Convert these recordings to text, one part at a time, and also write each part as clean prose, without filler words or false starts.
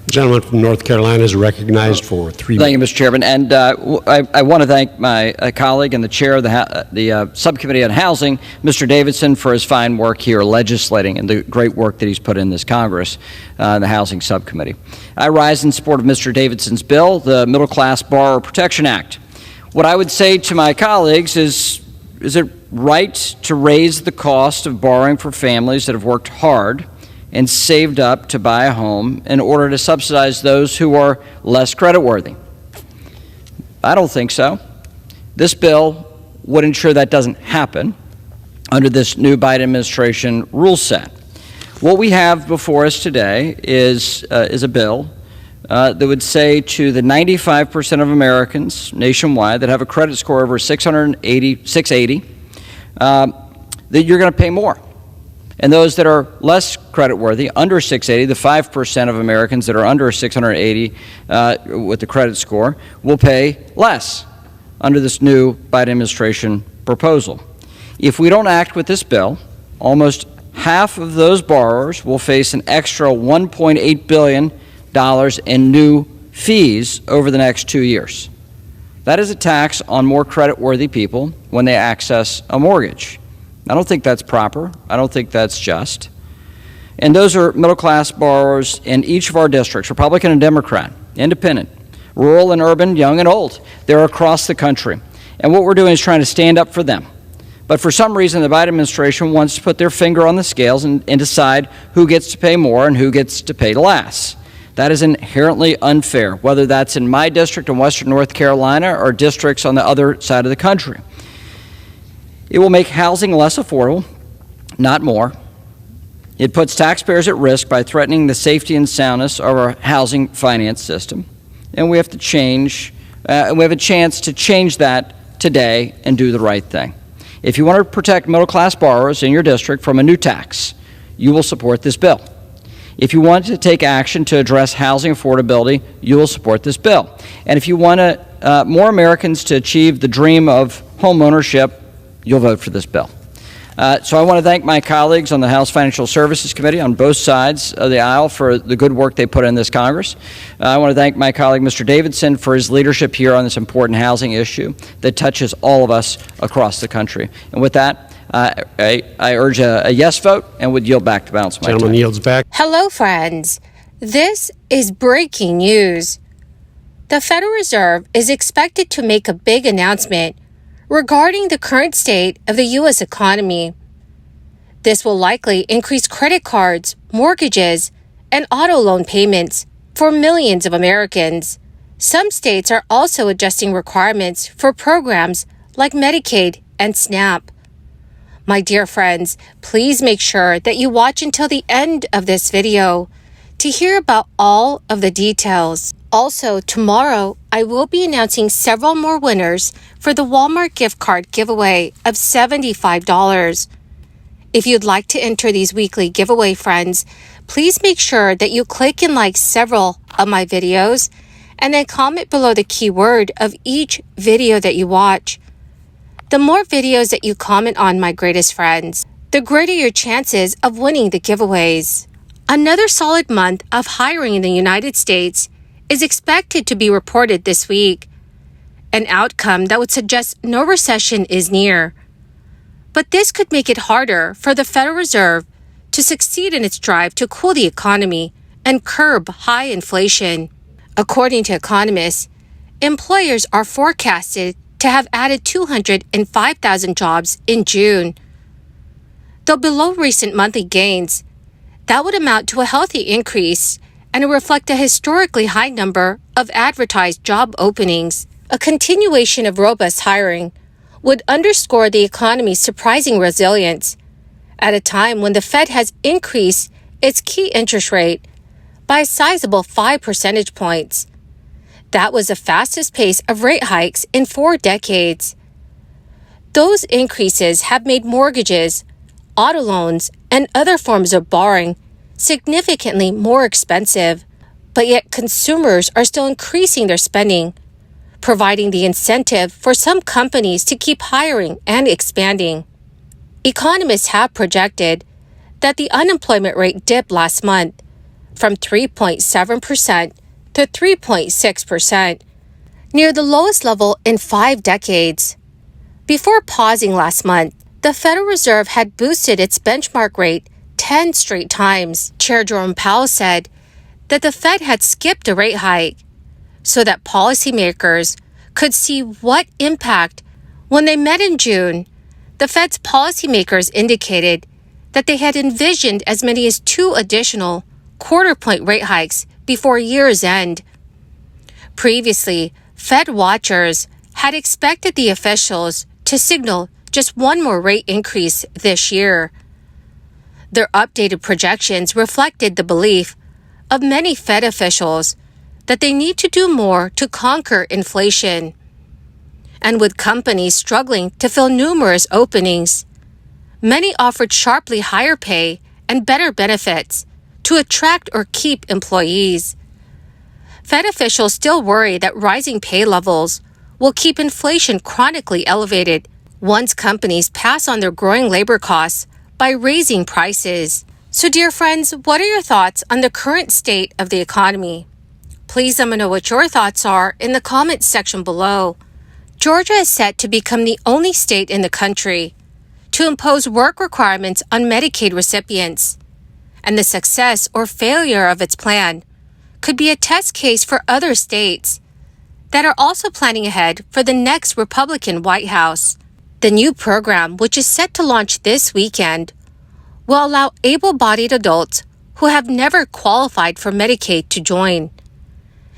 The gentleman from North Carolina is recognized for 3 minutes. Thank you, Mr. Chairman. And I want to thank my colleague and the chair of the Subcommittee on Housing, Mr. Davidson, for his fine work here legislating and the great work that he's put in this Congress, the Housing Subcommittee. I rise in support of Mr. Davidson's bill, the Middle Class Borrower Protection Act. What I would say to my colleagues is it right to raise the cost of borrowing for families that have worked hard and saved up to buy a home in order to subsidize those who are less creditworthy? I don't think so. This bill would ensure that doesn't happen under this new Biden administration rule set. What we have before us today is a bill that would say to the 95% of Americans nationwide that have a credit score over 680, that you're going to pay more. And those that are less creditworthy, under 680, the 5% of Americans that are under 680 with the credit score, will pay less under this new Biden administration proposal. If we don't act with this bill, almost half of those borrowers will face an extra $1.8 billion in new fees over the next 2 years. That is a tax on more creditworthy people when they access a mortgage. I don't think that's proper. I don't think that's just. And those are middle-class borrowers in each of our districts, Republican and Democrat, independent, rural and urban, young and old. They're across the country. And what we're doing is trying to stand up for them. But for some reason, the Biden administration wants to put their finger on the scales and decide who gets to pay more and who gets to pay less. That is inherently unfair, whether that's in my district in western North Carolina or districts on the other side of the country. It will make housing less affordable, not more. It puts taxpayers at risk by threatening the safety and soundness of our housing finance system. And we have to change, we have a chance to change that today and do the right thing. If you want to protect middle-class borrowers in your district from a new tax, you will support this bill. If you want to take action to address housing affordability, you will support this bill. And if you want more Americans to achieve the dream of home ownership, you'll vote for this bill. So I want to thank my colleagues on the House Financial Services Committee on both sides of the aisle for the good work they put in this Congress. I want to thank my colleague, Mr. Davidson, for his leadership here on this important housing issue that touches all of us across the country. And with that, I urge a yes vote and would yield back to balance my time. Gentleman yields back. Hello, friends. This is breaking news. The Federal Reserve is expected to make a big announcement regarding the current state of the U.S. economy. This will likely increase credit cards, mortgages, and auto loan payments for millions of Americans. Some states are also adjusting requirements for programs like Medicaid and SNAP. My dear friends, please make sure that you watch until the end of this video to hear about all of the details. Also, tomorrow, I will be announcing several more winners for the Walmart gift card giveaway of $75. If you'd like to enter these weekly giveaway, friends, please make sure that you click and like several of my videos and then comment below the keyword of each video that you watch. The more videos that you comment on, my greatest friends, the greater your chances of winning the giveaways. Another solid month of hiring in the United States is expected to be reported this week, an outcome that would suggest no recession is near. But this could make it harder for the Federal Reserve to succeed in its drive to cool the economy and curb high inflation. According to economists, employers are forecasted to have added 205,000 jobs in June. Though below recent monthly gains, that would amount to a healthy increase and reflect a historically high number of advertised job openings. A continuation of robust hiring would underscore the economy's surprising resilience at a time when the Fed has increased its key interest rate by a sizable 5 percentage points. That was the fastest pace of rate hikes in 4 decades. Those increases have made mortgages, auto loans, and other forms of borrowing significantly more expensive, but yet consumers are still increasing their spending, providing the incentive for some companies to keep hiring and expanding. Economists have projected that the unemployment rate dipped last month, from 3.7% to 3.6%, near the lowest level in 5 decades. Before pausing last month, the Federal Reserve had boosted its benchmark rate 10 straight times. Chair Jerome Powell said that the Fed had skipped a rate hike so that policymakers could see what impact. When they met in June, the Fed's policymakers indicated that they had envisioned as many as 2 additional quarter-point rate hikes before year's end. Previously, Fed watchers had expected the officials to signal just 1 more rate increase this year. Their updated projections reflected the belief of many Fed officials that they need to do more to conquer inflation. And with companies struggling to fill numerous openings, many offered sharply higher pay and better benefits to attract or keep employees. Fed officials still worry that rising pay levels will keep inflation chronically elevated once companies pass on their growing labor costs by raising prices. So, dear friends, what are your thoughts on the current state of the economy? Please let me know what your thoughts are in the comments section below. Georgia is set to become the only state in the country to impose work requirements on Medicaid recipients, and the success or failure of its plan could be a test case for other states that are also planning ahead for the next Republican White House. The new program, which is set to launch this weekend, will allow able-bodied adults who have never qualified for Medicaid to join.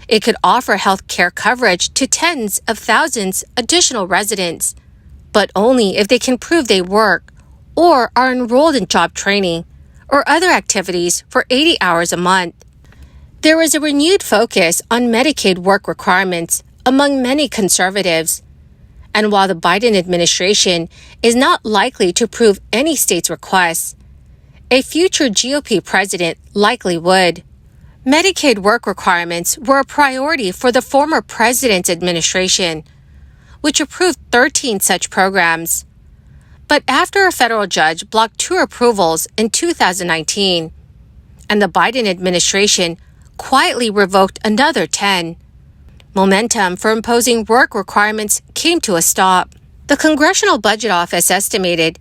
It could offer health care coverage to tens of thousands additional residents, but only if they can prove they work or are enrolled in job training or other activities for 80 hours a month. There is a renewed focus on Medicaid work requirements among many conservatives, and while the Biden administration is not likely to approve any state's requests, a future GOP president likely would. Medicaid work requirements were a priority for the former president's administration, which approved 13 such programs. But after a federal judge blocked 2 approvals in 2019, and the Biden administration quietly revoked another 10, momentum for imposing work requirements came to a stop. The Congressional Budget Office estimated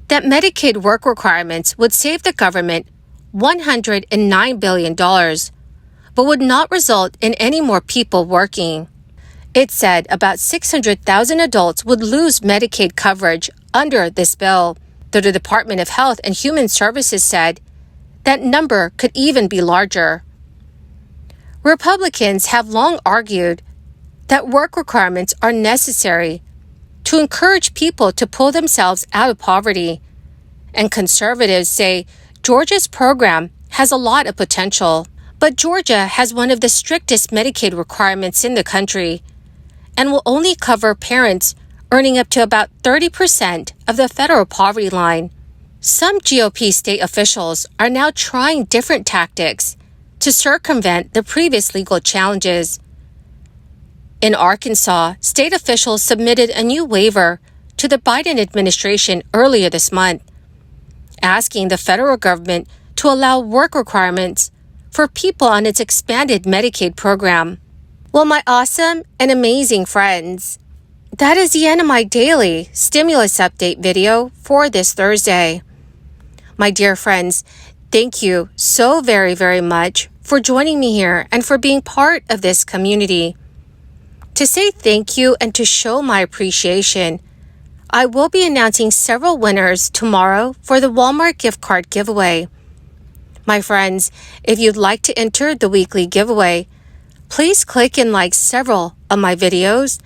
that Medicaid work requirements would save the government $109 billion, but would not result in any more people working. It said about 600,000 adults would lose Medicaid coverage under this bill, though the Department of Health and Human Services said that number could even be larger. Republicans have long argued that work requirements are necessary to encourage people to pull themselves out of poverty, and conservatives say Georgia's program has a lot of potential. But Georgia has one of the strictest Medicaid requirements in the country and will only cover parents earning up to about 30% of the federal poverty line. Some GOP state officials are now trying different tactics to circumvent the previous legal challenges. In Arkansas, state officials submitted a new waiver to the Biden administration earlier this month, asking the federal government to allow work requirements for people on its expanded Medicaid program. Well, my awesome and amazing friends, that is the end of my daily stimulus update video for this Thursday. My dear friends, thank you so very, very much for joining me here and for being part of this community. To say thank you and to show my appreciation, I will be announcing several winners tomorrow for the Walmart gift card giveaway. My friends, if you'd like to enter the weekly giveaway, please click and like several of my videos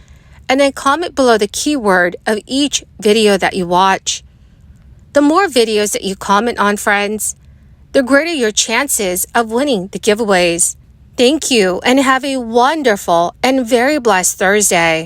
and then comment below the keyword of each video that you watch. The more videos that you comment on, friends, the greater your chances of winning the giveaways. Thank you and have a wonderful and very blessed Thursday.